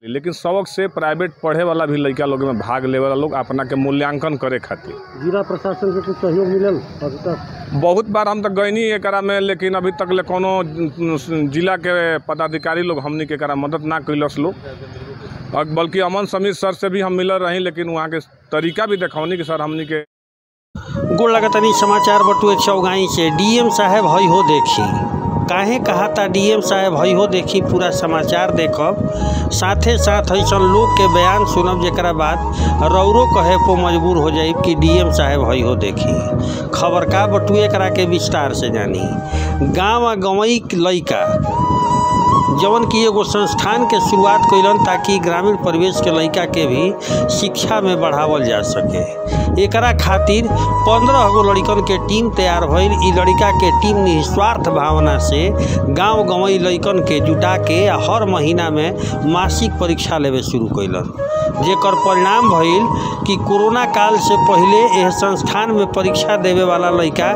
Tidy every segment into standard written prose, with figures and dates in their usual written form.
लेकिन शौक से प्राइवेट पढ़े वाला भी लड़का लोग में भाग ले वाला लोग अपना के मूल्यांकन करे खातिर जिला प्रशासन से कुछ सहयोग मिलल अभी तक? बहुत बार हम तक गईनी एकरा में, लेकिन अभी तक ले कोनो जिला के पदाधिकारी लोग हमनी के एकरा मदद ना कैलस लोग। और बल्कि अमन समीर सर से भी हम मिल रही, लेकिन वहाँ के तरीका भी देखौनी कि सर हमनी के गोड़ लगतनी समाचार बटुए चौगाई से। डीएम साहब हई हो देखी काहे कहा था डीएम साहब हई हो देखी, पूरा समाचार देखब, साथे साथ ऐसा लोग के बयान सुनब जेकरा बाद रौरो कहे पो मजबूर हो जाए कि डीएम साहब हई हो देखी। खबर का बटुए करा के विस्तार से जानी। गाँव गंवई लइका जवन की एगो संस्थान के शुरुआत कैलन ताकि ग्रामीण परिवेश के लइका के भी शिक्षा में बढ़ावल जा सके। एकरा खातिर 15 गो लड़कन के टीम तैयार भइल। इ लड़का के टीम निस्वार्थ भावना से गांव गंवई लइकन के जुटा के हर महीना में मासिक परीक्षा लेवे शुरू कैलन, जेकर परिणाम भइल कि कोरोना काल से पहले यह संस्थान में परीक्षा देवे वाला लइका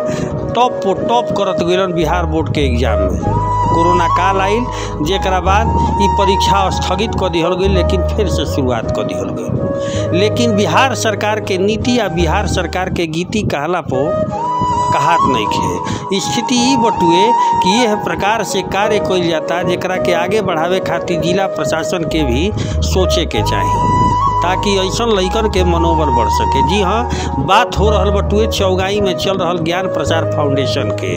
टॉप करत गइलन बिहार बोर्ड के एग्जाम में। कोरोना काल आइल जेकरा बाद ई परीक्षा स्थगित कर दिहल गई, लेकिन फिर से शुरुआत कर दिहल गई। लेकिन बिहार सरकार के नीति या बिहार सरकार के गीति कहला पो कहात नहीं खे। स्थिति ई बटुए कि यह प्रकार से कार्य कइल जाता जेकरा के आगे बढ़ावे खातिर जिला प्रशासन के भी सोचे के चाहिए ताकि ऐसा लइकन के मनोबल बढ़ सके। जी हाँ, बात हो रहा बटुए चौगाई में चल रहा ज्ञान प्रसार फाउंडेशन के,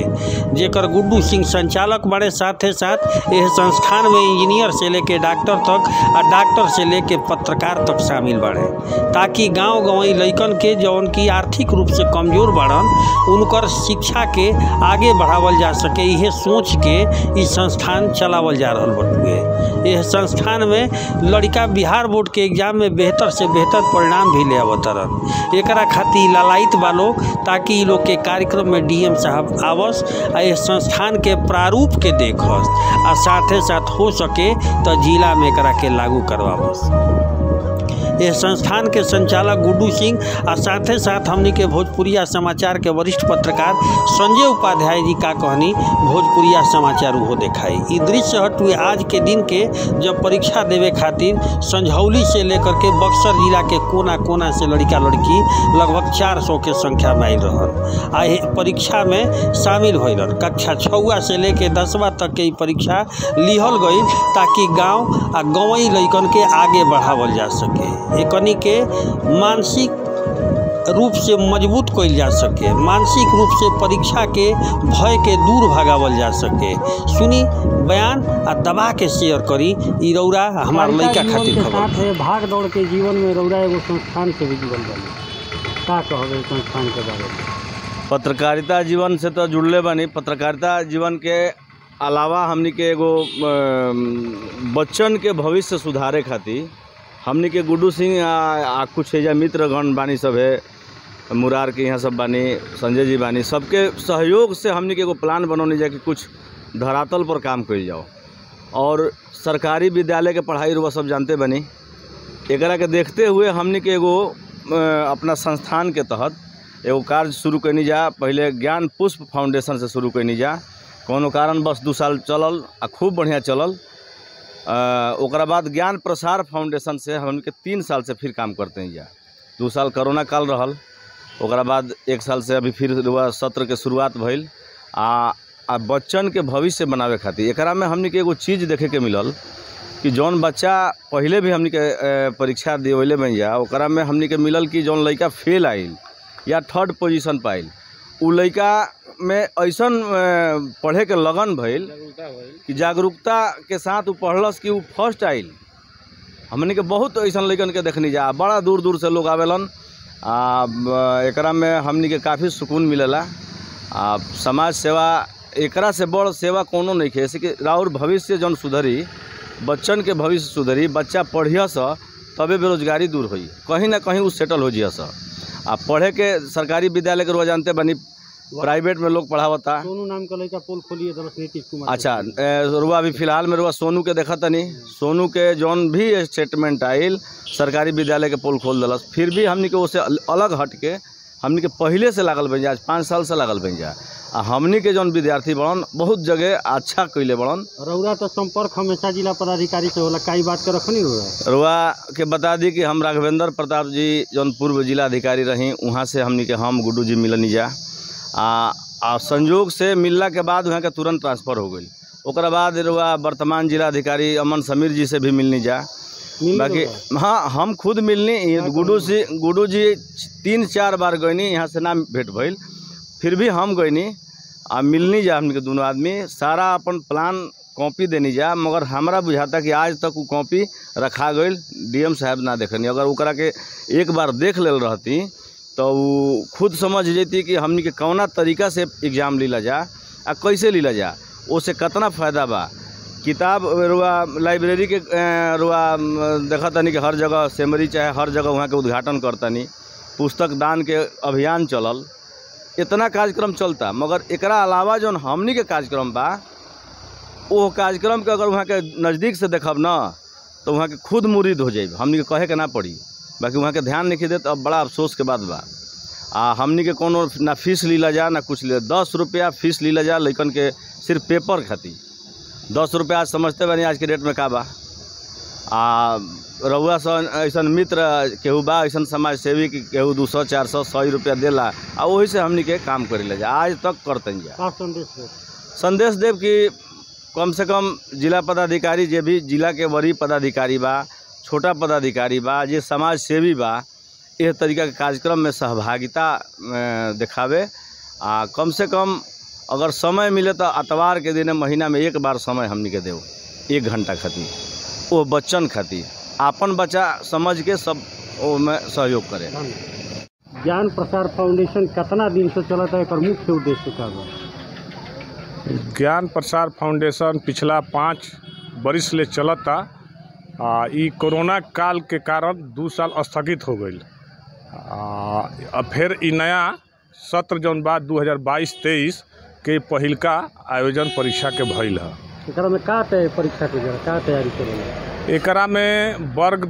जेकर गुड्डू सिंह संचालक बड़े, साथे साथ यह संस्थान में इंजीनियर से लेके डॉक्टर तक और डॉक्टर से लेके पत्रकार तक शामिल बढ़े, ताकि गांव गंवई लइकन के जौन की आर्थिक रूप से कमजोर बढ़न उनकर शिक्षा के आगे बढ़ावल जा सके। यह सोच के इस संस्थान चलावल जा रहा बटुए। यह संस्थान में लड़का बिहार बोर्ड के एग्जाम में बेहतर से बेहतर परिणाम भी ले अवतरन। एकरा खातिर लालायित बालो ताकि इ लोग के कार्यक्रम में डीएम साहब आवस आ इस संस्थान के प्रारूप के देखस आ साथे साथ हो सके तो जिला में एकरा के लागू करवावस। यह संस्थान के संचालक गुड्डू सिंह और साथे साथ हमनी के भोजपुरिया समाचार के वरिष्ठ पत्रकार संजय उपाध्याय जी का कहनी भोजपुरिया समाचार वो दिखाई। ई दृश्य हटुए आज के दिन के जब परीक्षा देवे खातिर संझौली से लेकर के बक्सर जिला के कोना कोना से लड़का लड़की लगभग 400 के संख्या में आयल रहन आ परीक्षा में शामिल होलन। कक्षा 6 से लेके 10वां तक के परीक्षा लिहल गई ताकि गाँव आ गंवई लइकन के आगे बढ़ावल जा सके, एकनी के मानसिक रूप से मजबूत कइल जा सके, मानसिक रूप से परीक्षा के भय के दूर भगावल जा सके। सुनी बयान आ दबा के शेयर करी। ई रौरा हमार लइका खातिर खबर है। भाग दौड़ के जीवन में रौरा एगो संस्थान से भी जुड़ल बानी, का कहबे संस्थान के बारे में? पत्रकारिता जीवन से तो जुड़ले बानी। पत्रकारिता जीवन के अलावा हमनी के एगो बच्चन के भविष्य सुधारे खातिर हमनी के गुड्डू सिंह आ कुछ एजा मित्रगण बानी, सब है मुरार के यहाँ सब बानी, संजय जी बानी, सबके सहयोग से हमनी के एगो प्लान बनौनी जाए कि कुछ धरातल पर काम कइल जाओ। और सरकारी विद्यालय के पढ़ाई रुआ सब जानते बनी, एकरा के देखते हुए हमनी के एगो अपना संस्थान के तहत एगो कार्य शुरू कैनी जा। पहले ज्ञान पुष्प फाउंडेशन से शुरू कैनी जा, कोनो कारण बस 2 साल चलल आ खूब बढ़िया चलल। ओकरा बाद ज्ञान प्रसार फाउंडेशन से हम के 3 साल से फिर काम करते हैं जा। 2 साल कोरोना काल रहल, ओकरा बाद 1 साल से अभी फिर सत्र के शुरुआत भइल आ बच्चन के भविष्य बनावे खातिर एकरा में हमनी के एगो चीज़ देखे के मिलल कि जौन बच्चा पहले भी हमनी के परीक्षा देवले बन जा, ओकरा में हमनी के मिलल कि जौन लड़का फेल आइल या 3rd पोजीशन पाइल, उ लड़का में ऐसा पढ़े के लगन भइल कि जागरूकता के साथ उ पढ़लस कि उ फर्स्ट आइल। हमने के बहुत ऐसा लड़कन के देखनी जा, बड़ा दूर दूर से लोग आवेलन। एकरा में हमने के काफ़ी सुकून मिलेला। समाज सेवा एकरा से बड़ सेवा कोनो नहीं है। ऐसे कि राउर भविष्य जौन सुधरी, बच्चन के भविष्य सुधरी, बच्चा पढ़िया सा तबे बेरोजगारी दूर होई, कहीं ना कहीं उ सेटल हो जिया सा। पढ़े के सरकारी विद्यालय के रुआ जानते बनी, प्राइवेट में लोग पढ़ावता। सोनू नाम का लड़का पोल खोलिए नीतीश कुमार। अच्छा, रुआ अभी फिलहाल में रुआ सोनू के देखा तनी, सोनू के जौन भी स्टेटमेंट आइल सरकारी विद्यालय के पोल खोल दिलस। फिर भी हमनी के उससे अलग हट के हमनी के पहले से लागल बन जा, आज 5 साल से लागल बन जा। हमनी के जौन विद्यार्थी बड़न बहुत जगह अच्छा कैले बड़न। रउरा तो संपर्क हमेशा जिला पदाधिकारी से होला, कई बात के रखनी रुआ के बता दी कि हम राघवेंद्र प्रताप जी जौन पूर्व जिला अधिकारी रही वहाँ से हमनी के हम गुड्डू जी मिलनी जा आ संयोग से मिलला के बाद वहाँ के तुरंत ट्रांसफ़र हो गई। ओकरा बाद रुआ वर्तमान जिला अधिकारी अमन समीर जी से भी मिलनी जा। बाकी हाँ हम खुद मिलनी गुड्डू जी 3-4 बार गईनी, यहाँ से ना भेंट भइल, फिर भी हम गईनी आ मिलनी जा। हमने के दोनों आदमी सारा अपन प्लान कॉपी देनी जा, मगर हमारा बुझाता कि आज तक वो कॉपी रखा गई डीएम साहब ना देखनी। अगर ओकरा के एक बार देख ले रहती तो वो खुद समझ जती कि हमनी के कौना तरीका से एग्ज़ाम लीला जा आ कैसे लीला जा, उससे कितना फ़ायदा बा। किताब रुआ लाइब्रेरी के रुआ देखा तनी कि हर जगह सेमरी चाहे हर जगह वहाँ के उद्घाटन करतनी, पुस्तक दान के अभियान चलल, इतना कार्यक्रम चलता। मगर एकरा अलावा जौन हमनी के कार्यक्रम बा वो कार्यक्रम के अगर वहाँ के नज़दीक से देखब ना तो वहाँ के खुद मुरीद हो जाए, हमनी के कहे के ना पड़ी। बाकी वहाँ के ध्यान नहीं देते, अब बड़ा अफसोस के बात बा। हमनी के कोनो ना फीस लीला जा ना कुछ लीला, 10 रुपया फीस लीला जा लइकन के सिर्फ पेपर खातिर। 10 रुपया आज समझते बानी आज के डेट में का बा। रउआ सन ऐसा मित्र केहू बा, ऐसा समाज सेवी कि केहू 200, 400, 100 रुपया देला आ वही से हमनी के काम करे ले जा, आज तक करते जा। संदेश देव कि कम से कम जिला पदाधिकारी जे भी जिला के बड़ी पदाधिकारी बा, छोटा पदाधिकारी बा, जे समाज सेवी बा, यह तरीका के कार्यक्रम में सहभागिता दिखावे। कम से कम अगर समय मिले तो अतवार के दिन महीना में एक बार समय हमनी के देव 1 घंटा खातिर, वो बच्चन खातिर आपन बच्चा समझ के सब में सहयोग करे। ज्ञान प्रसार फाउंडेशन कितना दिन से चलता है, एक मुख्य उद्देश्य का बा? ज्ञान प्रसार फाउंडेशन पिछला 5 बरिस ले चलता। ई कोरोना काल के कारण 2 साल स्थगित हो गई। अब फिर ई नया सत्र जौन बा 2022-23 के पहिलका आयोजन परीक्षा के भइल है। एकरा में का परीक्षा के का तैयारी करेला? एकरा में वर्ग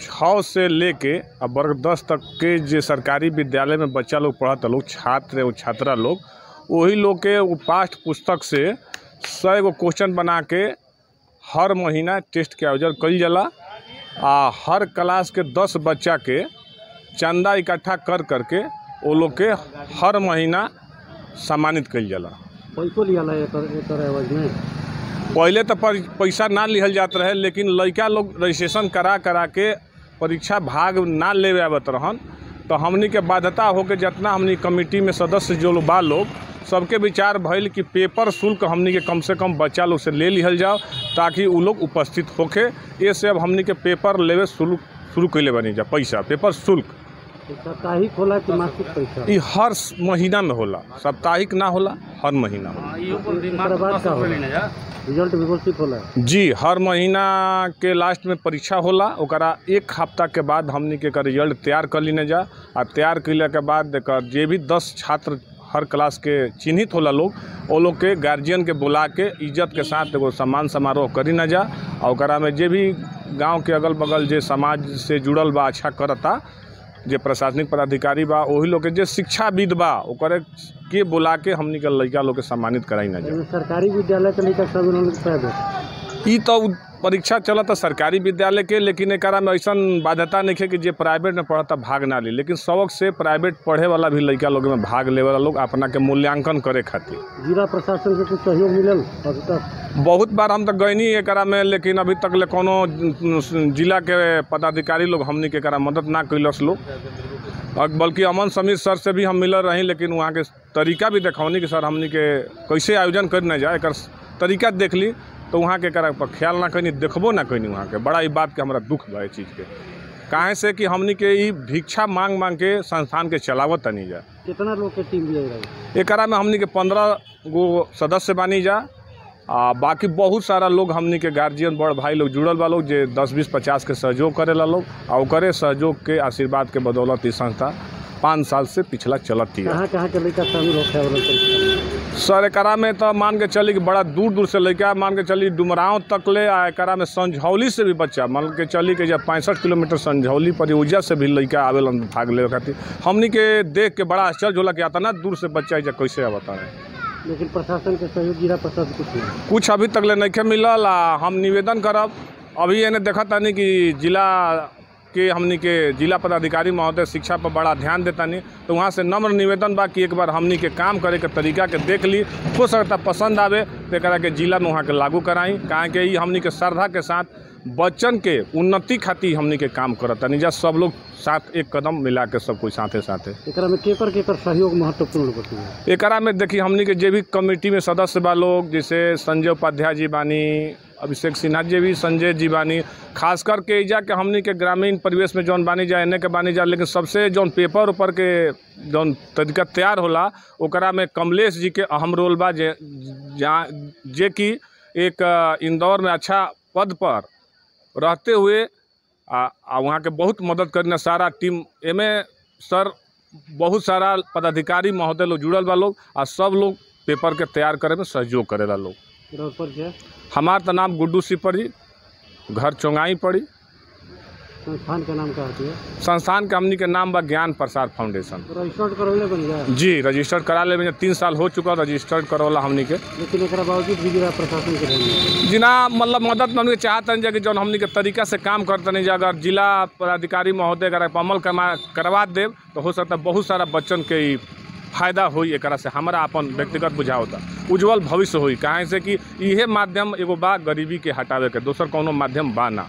6 से लेके अब वर्ग 10 तक के जे सरकारी विद्यालय में बच्चा लोग पढ़ता लोग, छात्र और छात्रा लोग, वही लोग के वो पाठ्य पुस्तक से 100 गो क्वेश्चन बना के हर महीना टेस्ट के आयोजन कइल जाला। हर क्लास के 10 बच्चा के चंदा इकट्ठा कर करके वो लोग के हर महीना सम्मानित कइल जाला। पैसो लियाला एकर एवज में? पहले तो पैसा ना लिहल जात रहे, लेकिन लड़का लोग रजिस्ट्रेशन करा के परीक्षा भाग ना लेवे आवत रहन, तो हमनी के बाध्यता होके जितना हमनी कमेटी में सदस्य जो लोग बा लोग सबके विचार भइल कि पेपर शुल्क हमनी के कम से कम बच्चा लोग से ले लिहल जाओ ताकि उ लोग उपस्थित होके। ये से अब हमनी के पेपर लेवे शुरू कैले बनी जा। पैसा पेपर शुल्क साप्ताहिक होला कि मासिक पैसा? ई हर महीना में होला, साप्ताहिक ना होला, हर महीना होला। रिजल्ट भी घोषित होला? जी, हर महीना के लास्ट में परीक्षा होला। ओकरा 1 हफ्ता के बाद हमनी के रिजल्ट तैयार कर लीने जा। आ तैयार कैले के बाद जे भी 10 छात्र हर क्लास के चिन्हित होला लोग, वो लोग के गार्जियन के बुला के इज्जत के साथ एगो सम्मान समारोह करी न जा। और ओकरा में जे भी गांव के अगल बगल जे समाज से जुड़ल बा, अच्छा करता, जे प्रशासनिक पदाधिकारी बा, वही लोग के जे शिक्षाविद बा, ओकरे के बुला के हमनी के लड़का लोग के सम्मानित कराई न जा। सरकारी विद्यालय के लड़का सब ई तो परीक्षा चलता सरकारी विद्यालय के, लेकिन एकरा में ऐसा बाध्यता नहीं है कि जे प्राइवेट में पढ़ता भाग ना ली, लेकिन सबक से प्राइवेट पढ़े वाला भी लड़का लोग में भाग ले वाला लोग अपना के मूल्यांकन करे खातिर। जिला प्रशासन से कुछ सहयोग मिलल अभी तक? बहुत बार हम तो गईनी एकरा में, लेकिन अभी तक ले कोनो जिला के पदाधिकारी लोग हमनी के एकरा मदद ना कैलस लोग। बल्कि अमन समीर सर से भी हम मिलल रही, लेकिन वहाँ के तरीका भी देखौनी कि सर हमनी के कैसे आयोजन करने जाए, एक तरीका देख ली तो वहाँ के करा पर ख्याल ना कहीं देखबो ना कहीं। वहाँ के बड़ा ई बात के हमारा दुख बा चीज़ के, काहे से कि हमनी के ई भिक्षा मांग मांग के संस्थान के चलावत तनी जा। कितना लोग के टीम लिया? एकरा में हमनी के 15 गो सदस्य बानी जा। बाकी बहुत सारा लोग हमनी के गार्जियन बड़ भाई लोग जुड़ल बा लोग, जे 10, 20, 50 के सहयोग करेला लोग। और ओकरे सहयोग के आशीर्वाद के बदौलत ई संस्था 5 साल से पिछला चलत है। कहाँ के लड़का शामिल होखे? सर एकरा में तो मान के चली कि बड़ा दूर दूर से लड़का, मान के चली डुमराव तक ले। एकरा में संझौली से भी बच्चा, मान के चली कि जब 65 किलोमीटर संझौली परियोजना से भी लड़का आवेलन भाग ले खातिर। हमनी के देख के बड़ा आश्चर्य होला कि इतना दूर से बच्चा कैसे आवता है। लेकिन प्रशासन के सहयोग जिला प्रशासन कुछ अभी तक ले नहीं मिलल। हम निवेदन करब अभी एने देखा तानी कि जिला के हमनी के जिला पदाधिकारी महोदय शिक्षा पर बड़ा ध्यान देतानी, तो वहाँ से नम्र निवेदन बा कि एक बार हमनी के काम करे के तरीका के देख ली, हो सकता पसंद आवे तो एकरा के जिला में वहाँ के लागू कराई। काहे के ई हमनी के श्रद्धा के साथ बच्चन के उन्नति खातिर हमनी के काम करतानी, जा सब लोग साथ एक कदम मिला के सब कोई साथे साथे। एकरा में केकर सहयोग महत्वपूर्ण होती एकरा में देखी हमनी के जे भी कमेटी में सदस्य बा लोग, जैसे संजय उपाध्याय जी बानी, अभिषेक सिन्हा जी भी, संजय जी बानी, खास करके इजा के हमनी के ग्रामीण परिवेश में जौन बानी जा एने के बानी जा, लेकिन सबसे जौन पेपर ऊपर के जौन तरीका तैयार होला ओकरा में कमलेश जी के अहम रोल बा, जे कि एक इंदौर में अच्छा पद पर रहते हुए वहाँ के बहुत मदद करना सारा टीम एमे सर बहुत सारा पदाधिकारी महोदय लोग जुड़ल बा लोग, आ सब लोग पेपर के तैयार करे में सहयोग करेला लोग। हमार तो नाम गुड्डू सिपर जी, घर चौंगाई पड़ी। संस्थान का नाम क्या है? संस्थान का हमनी के नाम बा ज्ञान प्रसार फाउंडेशन। रजिस्टर्ड करौले बन गया जी, रजिस्टर्ड करा ले 3 साल हो चुका रजिस्टर्ड करौला हमनी के, लेकिन एक बावजूद भी जिला प्रशासन के जिना मतलब मदद हमनी के चाहतन जा कि जौन हमनी के तरीका से काम करतनी जा, अगर जिला पदाधिकारी महोदय अगर अमल करवा देव तो हो सकता बहुत सारा बच्चन के फायदा होई। एकरा से हमारा अपन व्यक्तिगत बुझाव होता उज्जवल भविष्य होई, काहे से कि इहे माध्यम एगो बा गरीबी के हटावे के, दोसर कोनो माध्यम बा ना।